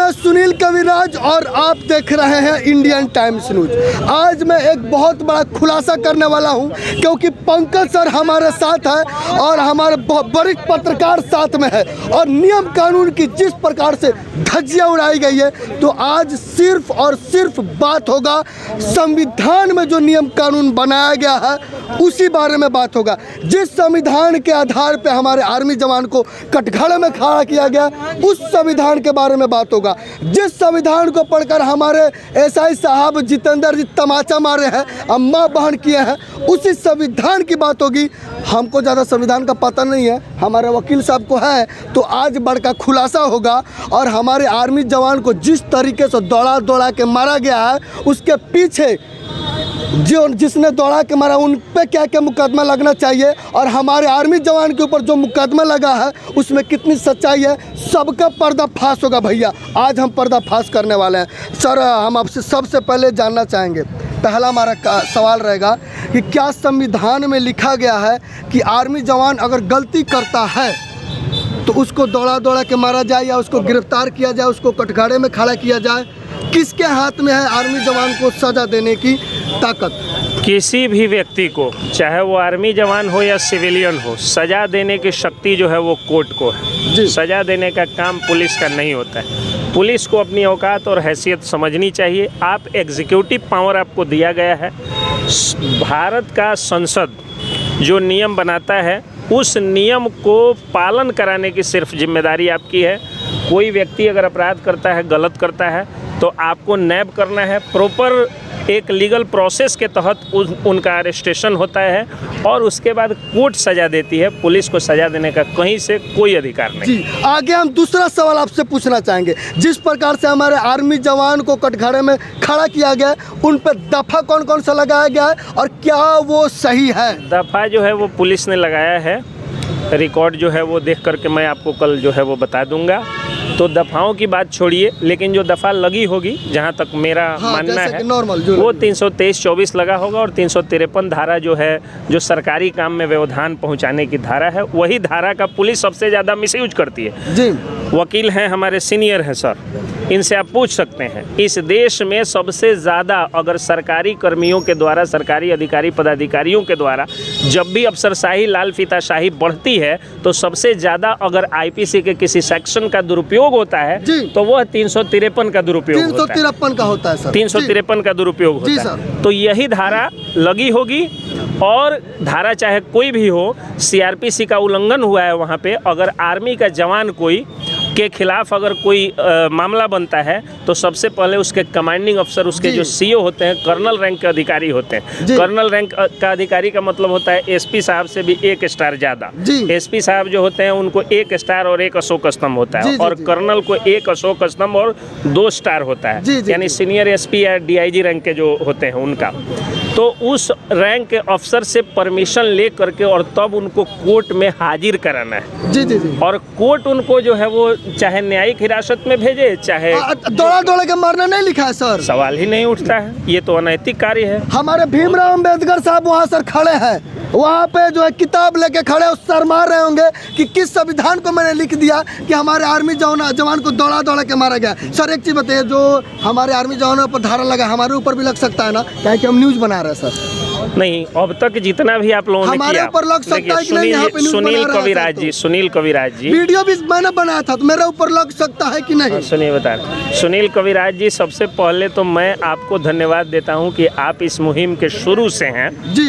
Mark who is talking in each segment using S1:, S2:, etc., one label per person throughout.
S1: मैं सुनील कविराज और आप देख रहे हैं इंडियन टाइम्स न्यूज। आज मैं एक बहुत बड़ा खुलासा करने वाला हूं क्योंकि पंकज सर हमारे साथ है और हमारे वरिष्ठ पत्रकार साथ में है और नियम कानून की जिस प्रकार से धज्जियां उड़ाई गई है, तो आज सिर्फ और सिर्फ बात होगा संविधान में जो नियम कानून बनाया गया है उसी बारे में बात होगा। जिस संविधान के आधार पे हमारे आर्मी जवान को कटघरे में खड़ा किया गया उस संविधान के बारे में बात होगा। जिस संविधान को पढ़कर हमारे एसआई साहब जितेंद्र जी तमाचा मारे हैं, अम्मा बहन किए हैं, उसी संविधान की बात होगी। हमको ज़्यादा संविधान का पता नहीं है, हमारे वकील साहब को है, तो आज बड़का खुलासा होगा और हमारे आर्मी जवान को जिस तरीके से दौड़ा दौड़ा के मारा गया है उसके पीछे जिसने दौड़ा के मारा उन पे क्या क्या मुकदमा लगना चाहिए और हमारे आर्मी जवान के ऊपर जो मुकदमा लगा है उसमें कितनी सच्चाई है, सबका पर्दाफाश होगा। भैया आज हम पर्दाफाश करने वाले हैं। सर हम आपसे सबसे पहले जानना चाहेंगे, पहला हमारा सवाल रहेगा कि क्या संविधान में लिखा गया है कि आर्मी जवान अगर गलती करता है तो उसको दौड़ा दौड़ा के मारा जाए या उसको गिरफ्तार किया जाए, उसको कटघरे में खड़ा किया जाए? किसके हाथ में है आर्मी जवान को सजा देने की ताकत?
S2: किसी भी व्यक्ति को, चाहे वो आर्मी जवान हो या सिविलियन हो, सजा देने की शक्ति जो है वो कोर्ट को है। सजा देने का काम पुलिस का नहीं होता है। पुलिस को अपनी औकात और हैसियत समझनी चाहिए। आप एग्जीक्यूटिव पावर आपको दिया गया है। भारत का संसद जो नियम बनाता है उस नियम को पालन कराने की सिर्फ जिम्मेदारी आपकी है। कोई व्यक्ति अगर अपराध करता है, गलत करता है, तो आपको नैब करना है। प्रॉपर एक लीगल प्रोसेस के तहत उनका अरेस्टेशन होता है और उसके बाद कोर्ट सज़ा देती है। पुलिस को सज़ा देने का कहीं से कोई अधिकार नहीं।
S1: जी, आगे हम दूसरा सवाल आपसे पूछना चाहेंगे। जिस प्रकार से हमारे आर्मी जवान को कटघरे में खड़ा किया गया है, उन पर दफ़ा कौन कौन सा लगाया गया है और क्या वो सही है?
S2: दफ़ा जो है वो पुलिस ने लगाया है। रिकॉर्ड जो है वो देख करके मैं आपको कल जो है वो बता दूंगा। तो दफ़ाओं की बात छोड़िए, लेकिन जो दफ़ा लगी होगी, जहां तक मेरा मानना है, वो 323-24 लगा होगा और 353 धारा जो है, जो सरकारी काम में व्यवधान पहुंचाने की धारा है, वही धारा का पुलिस सबसे ज़्यादा मिसयूज करती है। जी, वकील हैं हमारे, सीनियर हैं सर, इनसे आप पूछ सकते हैं। इस देश में सबसे ज़्यादा अगर सरकारी कर्मियों के द्वारा, सरकारी अधिकारी पदाधिकारियों के द्वारा जब भी अफसरशाही, लाल फीताशाही बढ़ती है, तो सबसे ज़्यादा अगर आईपीसी के किसी सेक्शन का दुरुपयोग होता है तो वह 353 का दुरुपयोग होता है।
S1: 353 का होता है सर।
S2: 353 का दुरुपयोग होता है। तो यही धारा लगी होगी और धारा चाहे कोई भी हो, सीआरपीसी का उल्लंघन हुआ है वहाँ पे। अगर आर्मी का जवान कोई के खिलाफ अगर कोई मामला बनता है तो सबसे पहले उसके कमांडिंग अफसर, उसके जो सीओ होते हैं, कर्नल रैंक के अधिकारी होते हैं। कर्नल रैंक का अधिकारी का मतलब होता है एसपी साहब से भी 1 स्टार ज़्यादा। एसपी साहब जो होते हैं उनको 1 स्टार और 1 अशोक स्तंभ होता है और कर्नल को 1 अशोक स्तंभ और 2 स्टार होता है, यानी सीनियर एसपी या डीआईजी रैंक के जो होते हैं उनका। तो उस रैंक के अफसर से परमिशन ले करके और तब उनको कोर्ट में हाजिर कराना है। और कोर्ट उनको जो है वो चाहे न्यायिक हिरासत में भेजे, चाहे
S1: दौड़ा दौड़ा के मारना नहीं लिखा है सर,
S2: सवाल ही नहीं उठता है। ये तो अनैतिक कार्य है।
S1: हमारे भीमराव अंबेडकर साहब वहाँ सर खड़े हैं, वहाँ पे जो है किताब लेके खड़े, उस सर मार रहे होंगे कि किस संविधान को मैंने लिख दिया कि हमारे आर्मी जवान को दौड़ा दौड़ा के मारा गया। सर एक चीज़ बताइए, जो हमारे आर्मी जवानों पर धारा लगा हमारे ऊपर भी लग सकता है ना, क्या कि हम न्यूज़ बना रहे हैं सर?
S2: नहीं, अब तक जितना भी आप लोगों ने किया,
S1: ऊपर लग सकता है कि नहीं? यहाँ पे
S2: सुनील कविराज जी
S1: वीडियो भी मैंने बनाया था, तो मेरे ऊपर लग सकता है कि नहीं?
S2: सुनिए बता रहे, सुनील कविराज जी, सबसे पहले तो मैं आपको धन्यवाद देता हूं कि आप इस मुहिम के शुरू से हैं जी।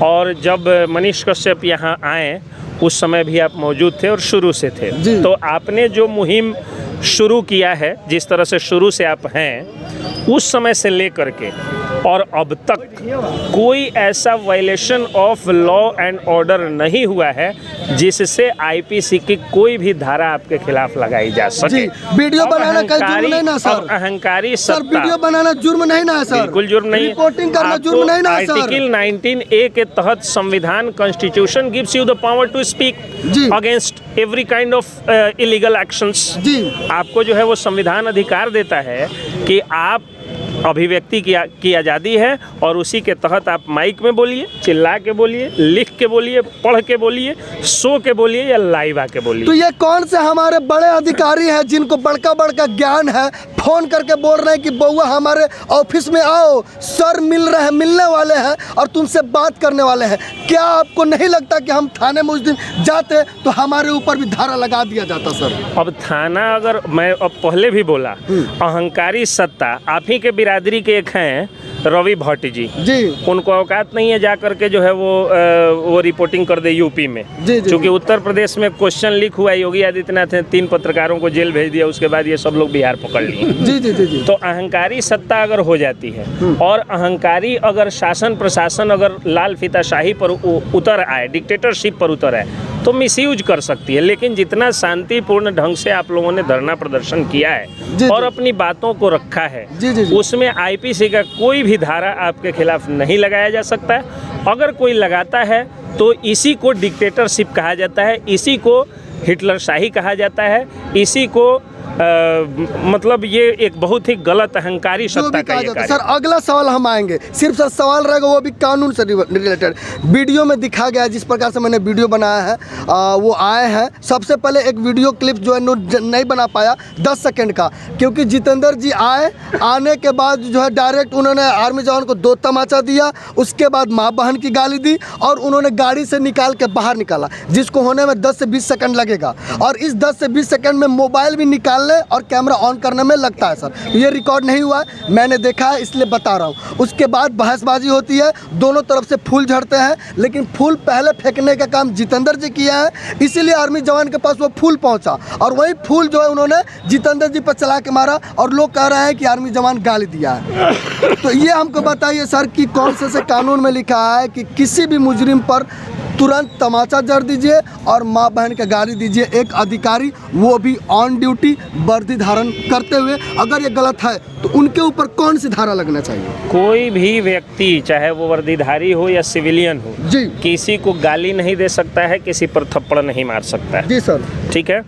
S2: और जब मनीष कश्यप यहाँ आए उस समय भी आप मौजूद थे और शुरू से थे। तो आपने जो मुहिम शुरू किया है, जिस तरह से शुरू से आप हैं, उस समय से लेकर के और अब तक कोई ऐसा violation of law and order नहीं हुआ है जिससे आईपीसी की कोई भी धारा आपके खिलाफ लगाई जा सके।
S1: वीडियो बनाना कोई जुर्म नहीं ना सर?
S2: अहंकारी
S1: सर, वीडियो बनाना जुर्म नहीं ना सर? बिल्कुल जुर्म नहीं। रिपोर्टिंग करना जुर्म नहीं ना सर?
S2: आर्टिकल 19A के तहत संविधान, constitution gives you the power to speak against every kind of illegal actions. आपको जो है वो संविधान अधिकार देता है कि आप अभिव्यक्ति की आज़ादी है और उसी के तहत आप माइक में बोलिए, चिल्ला के बोलिए, लिख के बोलिए, पढ़ के बोलिए, सो के बोलिए या लाइव आके बोलिए।
S1: तो ये कौन से हमारे बड़े अधिकारी हैं जिनको बड़का बड़का ज्ञान है, फोन करके बोल रहे हैं कि बउआ हमारे ऑफिस में आओ, सर मिलने वाले हैं और तुमसे बात करने वाले हैं। क्या आपको नहीं लगता कि हम थाने में उस दिन जाते तो हमारे ऊपर भी धारा लगा दिया जाता सर?
S2: अब थाना, अगर मैं अब पहले भी बोला, अहंकारी सत्ता, आप ही के बिरादरी के एक हैं रवि भट्ट जी, उनको औकात नहीं है जा करके जो है वो रिपोर्टिंग कर दे यूपी में। क्योंकि उत्तर प्रदेश में क्वेश्चन लीक हुआ, योगी आदित्यनाथ ने 3 पत्रकारों को जेल भेज दिया, उसके बाद ये सब लोग बिहार पकड़ लिए।
S1: जी।
S2: तो अहंकारी सत्ता अगर हो जाती है और अहंकारी अगर शासन प्रशासन अगर लाल फीताशाही पर उतर आए, डिक्टेटरशिप पर उतर आए, तो मिसयूज कर सकती है। लेकिन जितना शांतिपूर्ण ढंग से आप लोगों ने धरना प्रदर्शन किया है और अपनी बातों को रखा है, उसमें आईपीसी का कोई भी धारा आपके खिलाफ नहीं लगाया जा सकता है। अगर कोई लगाता है तो इसी को डिक्टेटरशिप कहा जाता है, इसी को हिटलरशाही कहा जाता है, इसी को मतलब ये एक बहुत ही गलत अहंकारी सत्ता का ये कार्य।
S1: सर अगला सवाल हम आएंगे, सिर्फ सर सवाल रहेगा वो भी कानून से रिलेटेड। वीडियो में दिखा गया, जिस प्रकार से मैंने वीडियो बनाया है वो आए हैं। सबसे पहले एक वीडियो क्लिप जो है नहीं बना पाया 10 सेकंड का, क्योंकि जितेंद्र जी आने के बाद जो है डायरेक्ट उन्होंने आर्मी जवान को 2 तमाचा दिया, उसके बाद माँ बहन की गाली दी और उन्होंने गाड़ी से निकाल के बाहर निकाला, जिसको होने में 10 से 20 सेकंड लगेगा। और इस 10 से 20 सेकंड में मोबाइल भी निकाल और कैमरा ऑन करने में लगता है सर। ये रिकॉर्ड नहीं हुआ है, मैंने देखा है इसलिए बता रहा हूँ। उसके बाद बहसबाजी होती है, दोनों तरफ से फूल झड़ते हैं, लेकिन फूल पहले फेंकने का काम जितेंद्र जी किया है, इसीलिए आर्मी जवान के पास वो फूल पहुंचा और वही फूल जो है उन्होंने जितेंद्र जी पर चला के मारा और लोग कह रहे हैं कि आर्मी जवान गाली दिया है। तो ये हमको बताइए सर कि कौन से कानून में लिखा है कि किसी भी मुजरिम पर तुरंत तमाचा जड़ दीजिए और माँ बहन के गाली दीजिए, एक अधिकारी वो भी ऑन ड्यूटी वर्दी धारण करते हुए। अगर ये गलत है तो उनके ऊपर कौन सी धारा लगना चाहिए?
S2: कोई भी व्यक्ति चाहे वो वर्दीधारी हो या सिविलियन हो जी, किसी को गाली नहीं दे सकता है, किसी पर थप्पड़ नहीं मार सकता है।
S1: जी सर, ठीक
S2: है।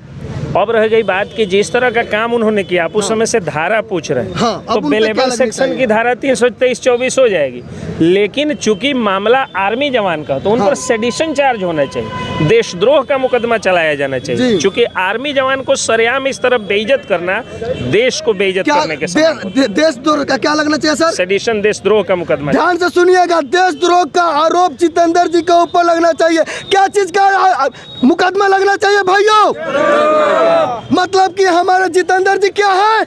S2: अब रह गई बात कि जिस तरह का काम उन्होंने किया, आप उस समय से धारा पूछ रहे हैं, तो बेलेबल सेक्शन की धारा 323-24 हो जाएगी। लेकिन चूंकि मामला आर्मी जवान का, तो उन पर सेडिशन चार्ज होना चाहिए, देशद्रोह का मुकदमा चलाया जाना चाहिए। चूंकि आर्मी जवान को सरेआम इस तरह बेइज्जत करना देश को बेइज्जत करने के समान।
S1: देशद्रोह का क्या लगना चाहिए सर?
S2: सेडिशन, देशद्रोह का मुकदमा।
S1: ध्यान से सुनिएगा, देशद्रोह का आरोप जितेंद्र जी के ऊपर लगना चाहिए। क्या चीज का मुकदमा लगना चाहिए भाइयों? मतलब कि हमारे जितेंद्र जी क्या है?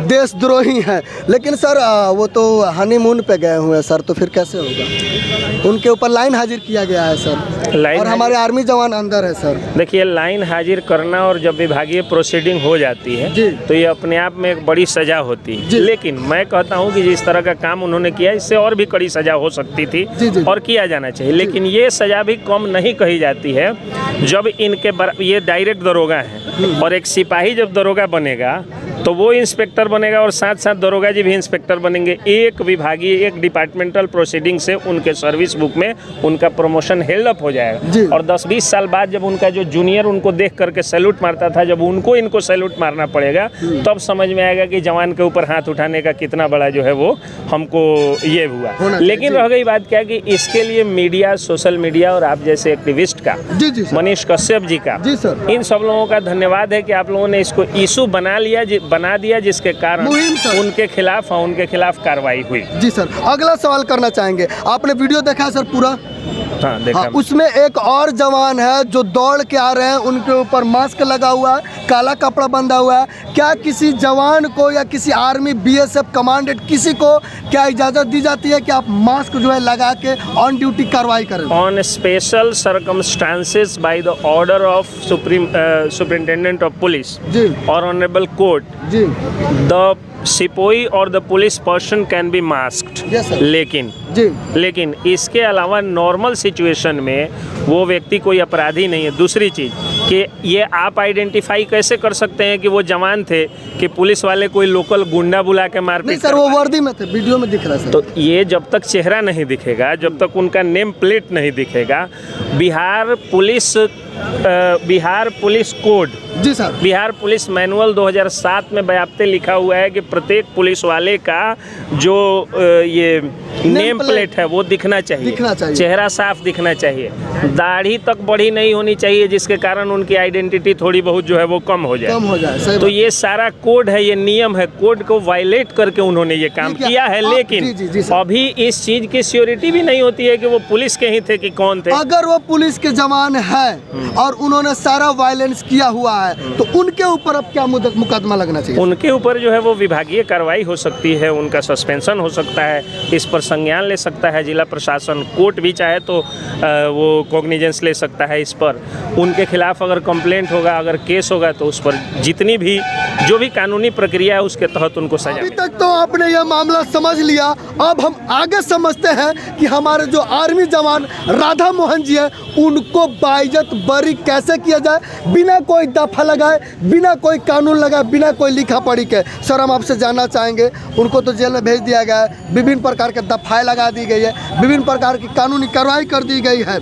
S1: देशद्रोही हैं। लेकिन सर वो तो हनीमून पे गए हुए हैं सर, तो फिर कैसे होगा? उनके ऊपर लाइन हाजिर किया गया है सर, और हमारे आर्मी जवान अंदर है सर।
S2: देखिए, लाइन हाजिर करना और जब विभागीय प्रोसीडिंग हो जाती है तो ये अपने आप में एक बड़ी सजा होती है। लेकिन मैं कहता हूँ कि जिस तरह का काम उन्होंने किया, इससे और भी कड़ी सजा हो सकती थी और किया जाना चाहिए। लेकिन ये सजा भी कम नहीं कही जाती है। जब इनके ये डायरेक्ट दरोगा है और एक सिपाही जब दरोगा बनेगा तो वो इंस्पेक्टर बनेगा और साथ साथ दरोगा जी भी इंस्पेक्टर बनेंगे। एक विभागीय, एक डिपार्टमेंटल प्रोसीडिंग से उनके सर्विस बुक में उनका प्रमोशन हेल्ड अप हो जाएगा। और 10-20 साल बाद जब उनका जो जूनियर उनको देख करके सैल्यूट मारता था, जब इनको सैल्यूट मारना पड़ेगा, तब समझ में आएगा कि जवान के ऊपर हाथ उठाने का कितना बड़ा जो है वो हमको ये हुआ। लेकिन रह गई बात क्या कि इसके लिए मीडिया, सोशल मीडिया और आप जैसे एक्टिविस्ट का, मनीष कश्यप जी का, इन सब लोगों का धन्यवाद है कि आप लोगों ने इसको इशू बना दिया, जिसके कारण उनके खिलाफ कार्रवाई हुई।
S1: जी सर, अगला सवाल करना चाहेंगे। आपने वीडियो देखा है सर पूरा?
S2: हाँ, देखा।
S1: उसमें एक और जवान है जो दौड़ के आ रहे हैं, उनके ऊपर मास्क लगा हुआ है, काला कपड़ा बंधा हुआ है। क्या किसी जवान को या किसी आर्मी, बीएसएफ कमांडेंट, किसी को क्या इजाजत दी जाती है कि आप मास्क जो है लगा के ऑन ड्यूटी कार्रवाई करें?
S2: On special circumstances by the order of superintendent of police और ऑनरेबल कोर्ट, द सिपोई और the police person can be masked. लेकिन इसके अलावा नॉर्मल सिचुएशन में वो व्यक्ति कोई अपराधी नहीं है। दूसरी चीज़ कि ये आप आइडेंटिफाई कैसे कर सकते हैं कि वो जवान थे कि पुलिस वाले कोई लोकल गुंडा बुला के मारपीट?
S1: सर वो वर्दी में थे, वीडियो में दिख रहा है।
S2: तो ये जब तक चेहरा नहीं दिखेगा, जब तक उनका नेम प्लेट नहीं दिखेगा, Bihar police Bihar police code,
S1: जी सर,
S2: बिहार पुलिस मैनुअल 2007 में बाकायदे लिखा हुआ है कि प्रत्येक पुलिस वाले का जो ये नेम प्लेट है वो दिखना चाहिए, चेहरा साफ दिखना चाहिए, दाढ़ी तक बड़ी नहीं होनी चाहिए जिसके कारण उनकी आइडेंटिटी थोड़ी बहुत जो है वो कम हो जाए। तो ये सारा कोड है, ये नियम है, कोड को वायलेट करके उन्होंने ये काम किया है। लेकिन अभी इस चीज की श्योरिटी भी नहीं होती है कि वो पुलिस के ही थे कि कौन थे।
S1: अगर वो पुलिस के जवान है और उन्होंने सारा वायलेंस किया हुआ है तो उनके ऊपर अब क्या मुकदमा लगना चाहिए? उनके
S2: ऊपर जो है वो विभागीय कार्रवाई हो सकती है, उनका सस्पेंशन हो सकता है, इस पर संज्ञान ले सकता है जिला प्रशासन, कोर्ट भी चाहे तो वो कॉग्निजेंस ले सकता है इस पर। उनके खिलाफ अगर कंप्लेंट होगा, अगर केस होगा तो उस पर जितनी भी जो भी कानूनी प्रक्रिया है उसके तहत उनको सजा।
S1: अभी तक तो आपने यह मामला समझ लिया, अब हम आगे समझते हैं कि हमारे जो आर्मी जवान राधा मोहन जी हैं उनको बाइज्जत बरी कैसे किया जाए, बिना कोई दफा लगाए, बिना कोई कानून लगाए, बिना कोई लिखा पढ़ी के। सर हम आपसे जानना चाहेंगे, उनको तो जेल में भेज दिया गया है, विभिन्न प्रकार के दफाएं लगा दी गई है, विभिन्न प्रकार की कानूनी कार्रवाई कर दी गई है,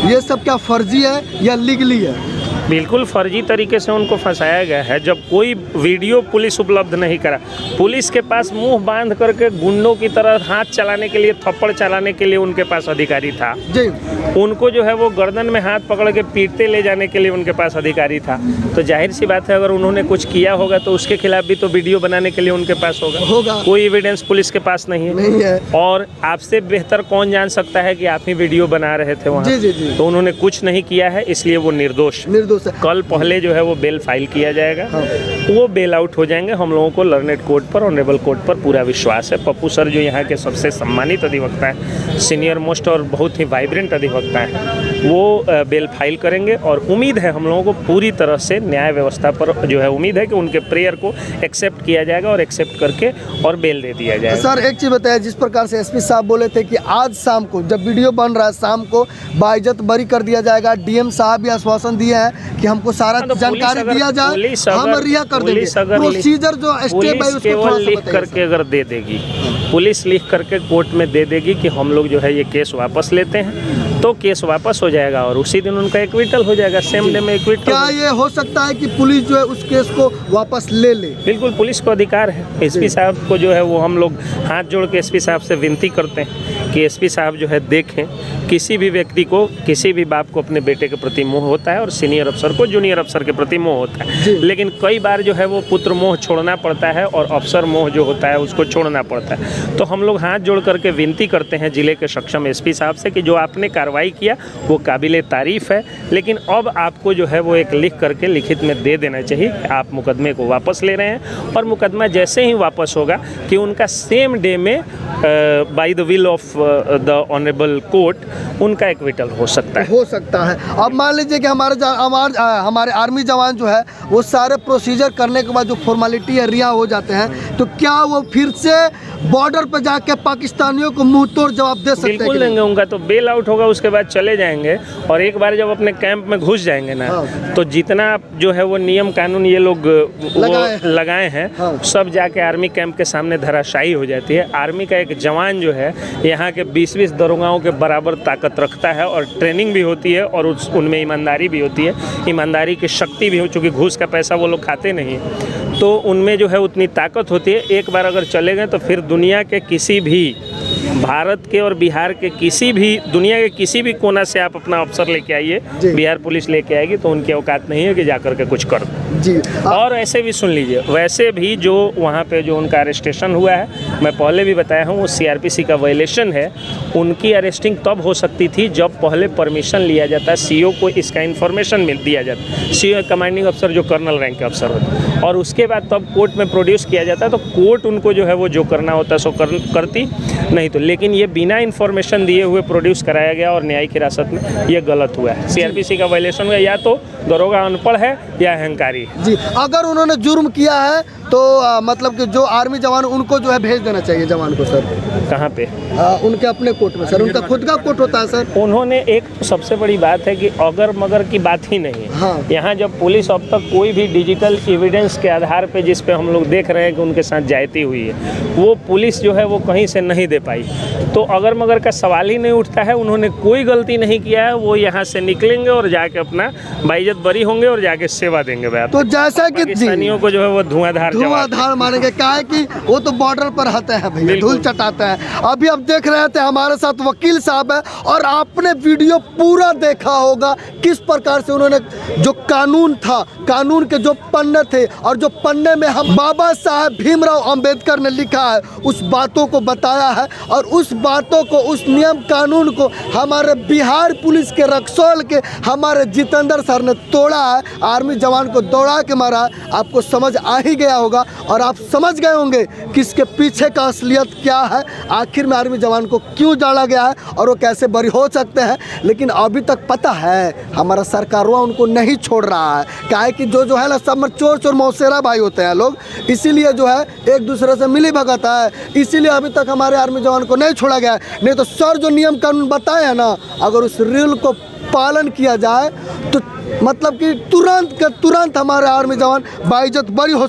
S1: ये सब क्या फर्जी है या लीगली है?
S2: बिल्कुल फर्जी तरीके से उनको फंसाया गया है। जब कोई वीडियो पुलिस उपलब्ध नहीं करा, पुलिस के पास मुंह बांध करके गुंडों की तरह हाथ चलाने के लिए, थप्पड़ चलाने के लिए उनके पास अधिकारी था जी। उनको जो है वो गर्दन में हाथ पकड़ के पीटते ले जाने के लिए उनके पास अधिकारी था। तो जाहिर सी बात है अगर उन्होंने कुछ किया होगा तो उसके खिलाफ भी तो वीडियो बनाने के लिए उनके पास होगा। कोई एविडेंस पुलिस के पास नहीं है। और आपसे बेहतर कौन जान सकता है कि आप ही वीडियो बना रहे थे वहाँ। तो उन्होंने कुछ नहीं किया है, इसलिए वो निर्दोष। कल पहले जो है वो बेल फाइल किया जाएगा, वो बेल आउट हो जाएंगे। हम लोगों को लर्नेड कोर्ट पर, ऑनरेबल कोर्ट पर पूरा विश्वास है। पप्पू सर जो यहाँ के सबसे सम्मानित अधिवक्ता है, सीनियर मोस्ट और बहुत ही वाइब्रेंट अधिवक्ता है, वो बेल फाइल करेंगे। और उम्मीद है हम लोगों को पूरी तरह से न्याय व्यवस्था पर जो है उम्मीद है कि उनके प्रेयर को एक्सेप्ट किया जाएगा और एक्सेप्ट करके और बेल दे दिया जाएगा।
S1: सर एक चीज़ बताया, जिस प्रकार से एसपी साहब बोले थे कि आज शाम को जब वीडियो बन रहा है शाम को बाइज्जत बरी कर दिया जाएगा, डीएम साहब भी आश्वासन दिए हैं कि हमको सारा जानकारी दिया जाए, हम रिहा कर देंगे। प्रोसीजर जो स्टेप है उसको थोड़ा सा
S2: लिख करके अगर दे देगी, पुलिस लिख करके कोर्ट में दे देगी कि हम लोग जो है ये केस वापस लेते हैं, तो केस वापस हो जाएगा और उसी दिन उनका एक्विटल हो जाएगा, सेम डे में एक्विटल।
S1: क्या ये हो सकता है कि पुलिस जो है उस केस को वापस ले ले?
S2: बिल्कुल पुलिस को अधिकार है। एसपी साहब को जो है वो हम लोग हाथ जोड़ के एसपी साहब से विनती करते हैं कि एसपी साहब जो है देखें, किसी भी व्यक्ति को, किसी भी बाप को अपने बेटे के प्रति मोह होता है और सीनियर अफसर को जूनियर अफसर के प्रति मोह होता है, लेकिन कई बार जो है वो पुत्र मोह छोड़ना पड़ता है और अफसर मोह जो होता है उसको छोड़ना पड़ता है। तो हम लोग हाथ जोड़ करके विनती करते हैं जिले के सक्षम एसपी साहब से कि जो आपने कार्रवाई किया वो काबिले तारीफ है, लेकिन अब आपको जो है वो एक लिख करके लिखित में दे देना चाहिए कि आप मुकदमे को वापस ले रहे हैं। और मुकदमा जैसे ही वापस होगा कि उनका सेम डे में by the will of the honourable court उनका एक्विटल हो सकता है।
S1: अब मान लीजिए कि हमारे आर्मी जवान जो है वो सारे प्रोसीजर करने के बाद जो फॉर्मेलिटी है रिहा हो जाते हैं, तो क्या वो फिर से बॉर्डर पर जाके पाकिस्तानियों को मुंह तोड़ जवाब दे सकते हैं?
S2: बिल्कुल देंगे। उनका तो बेल आउट होगा, उसके बाद चले जाएंगे और एक बार जब अपने कैंप में घुस जाएंगे ना, तो जितना जो है वो नियम कानून ये लोग लगाए हैं, सब जाके आर्मी कैंप के सामने धराशायी हो जाती है। आर्मी का एक जवान जो है यहाँ के 20-20 दरोगाओं के बराबर ताकत रखता है और ट्रेनिंग भी होती है और उनमें ईमानदारी भी होती है, ईमानदारी की शक्ति भी हो, चूँकि घूस का पैसा वो लोग खाते नहीं, तो उनमें जो है उतनी ताकत होती है। एक बार अगर चले गए तो फिर दुनिया के किसी भी, भारत के और बिहार के किसी भी, दुनिया के किसी भी कोना से आप अपना अफसर लेके आइए, बिहार पुलिस लेके आएगी तो उनकी औकात नहीं है कि जा करके कुछ कर दो जी। और ऐसे भी सुन लीजिए, वैसे भी जो वहाँ पे जो उनका अरेस्टेशन हुआ है, मैं पहले भी बताया हूँ, वो सीआरपीसी का वायलेशन है। उनकी अरेस्टिंग तब हो सकती थी जब पहले परमिशन लिया जाता, सीओ को इसका इन्फॉर्मेशन मिल दिया जाता, सीओ कमांडिंग अफसर जो कर्नल रैंक के अफसर होते, और उसके बाद तब कोर्ट में प्रोड्यूस किया जाता है, तो कोर्ट उनको जो है वो जो करना होता है सो करती नहीं तो। लेकिन ये बिना इन्फॉर्मेशन दिए हुए प्रोड्यूस कराया गया और न्यायिक हिरासत में ये गलत हुआ है। सीआरपीसी का वायलेशन हुआ, या तो दरोगा अनपढ़ है या अहंकारी है
S1: जी। अगर उन्होंने जुर्म किया है तो मतलब कि जो आर्मी जवान उनको जो है भेज देना चाहिए जवान को। सर
S2: कहाँ पे?
S1: उनके अपने कोर्ट में सर, उनका खुद का कोर्ट होता है सर।
S2: उन्होंने एक सबसे बड़ी बात है कि अगर मगर की बात ही नहीं है।
S1: हाँ।
S2: यहाँ जब पुलिस अब तक कोई भी डिजिटल एविडेंस के आधार पे जिस पे हम लोग देख रहे हैं कि उनके साथ जायती हुई है, वो पुलिस जो है वो कहीं से नहीं दे पाई, तो अगर मगर का सवाल ही नहीं उठता है। उन्होंने कोई गलती नहीं किया है, वो यहाँ से निकलेंगे और जाके अपना बाइज्जत बरी होंगे और जाके सेवा देंगे।
S1: तो जैसा कि
S2: पाकिस्तानियों को जो है वो धुआंधार
S1: मारेंगे, क्या है कि वो तो बॉर्डर पर रहते हैं भैया, धूल चटाते हैं। अभी आप देख रहे थे हमारे साथ वकील साहब है, और आपने वीडियो पूरा देखा होगा किस प्रकार से उन्होंने जो कानून था, कानून के जो पन्ने थे और जो पन्ने में हम बाबा साहब भीमराव अंबेडकर ने लिखा है उस बातों को बताया है, और उस बातों को, उस नियम कानून को हमारे बिहार पुलिस के रक्सौल के हमारे जितेंद्र सर ने तोड़ा है, आर्मी जवान को दौड़ा के मारा है। आपको समझ आ ही गया होगा और आप समझ गए होंगे कि इसके पीछे का असलियत क्या है, आखिर में आर्मी जवान को क्यों डाला गया है और वो कैसे बरी हो सकते हैं। लेकिन अभी तक पता है हमारा सरकारवा उनको नहीं छोड़ रहा है, क्या है कि जो है ना सब में चोर चोर मौसेरा भाई होते हैं लोग, इसीलिए जो है एक दूसरे से मिली भगत है, इसीलिए अभी तक हमारे आर्मी जवान को नहीं छोड़ा गया है। नहीं तो सर जो नियम कानून बताए हैं ना, अगर उस रूल को पालन किया जाए तो मतलब कि तुरंत के तुरंत हमारे आर्मी जवान बाइज्जत बरी हो